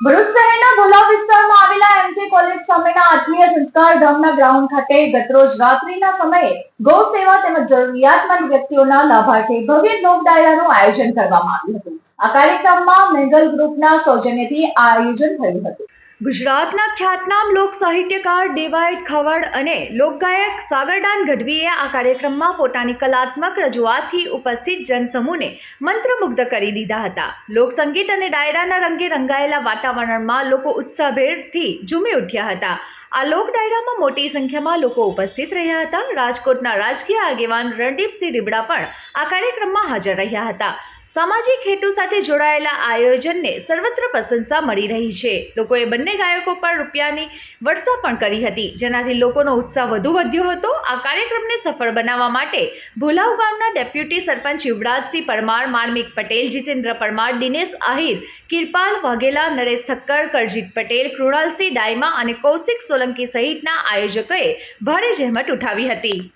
ભરૂચ શહેરના ભોલા વિસ્તારમાં આવેલા એમકે કોલેજ સામેના આત્મીય સંસ્કાર ધામના ગ્રાઉન્ડ ખાતે ગતરોજ રાત્રિના સમયે ગૌ સેવા તેમજ જરૂરિયાતમંદ વ્યક્તિઓના લાભાર્થે ભવ્ય લોક ડાયરાનું આયોજન કરવામાં આવ્યું હતું। આ કાર્યક્રમમાં મેગલ ગ્રુપના સૌજન્યથી આ આયોજન થયું હતું। ગુજરાતના ખ્યાતનામ લોક સાહિત્યકાર દેવાયત ખવડ અને લોકગાયક સાગરદાન ગઢવીએ આ કાર્યક્રમમાં પોતાની કલાત્મક રજૂઆતથી ઉપસ્થિત જનસમૂહને મંત્રમુગ્ધ કરી દીધા હતા। લોકસંગીત અને ડાયરાના રંગે રંગાયેલા વાતાવરણમાં લોકો ઉત્સાહભેરથી ઝૂમી ઉઠ્યા હતા। આ લોક ડાયરામાં મોટી સંખ્યામાં લોકો ઉપસ્થિત રહ્યા હતા। રાજકોટના રાજકીય આગેવાન રણદીપસિંહ રીબડા પણ આ કાર્યક્રમમાં હાજર રહ્યા હતા। સામાજિક હેતુ સાથે જોડાયેલા આયોજનને સર્વત્ર પ્રશંસા મળી રહી છે। લોકોએ બંને ગાયકો પર રૂપિયાની વર્ષા પણ કરી હતી, જેનાથી લોકોનો ઉત્સાહ વધુ વધ્યો હતો। આ કાર્યક્રમને સફળ બનાવવા માટે ભોલાવ ગામના ડેપ્યુટી સરપંચ યુવરાજસિંહ પરમાર, માર્મિક પટેલ, જીતેન્દ્ર પરમાર, દિનેશ આહિર, કિરપાલ વાઘેલા, નરેશ ઠક્કર, કરજીત પટેલ, કૃણાલસિંહ ડાયમા અને કૌશિક સોલંકી સહિતના આયોજકોએ ભારે જહેમત ઉઠાવી હતી।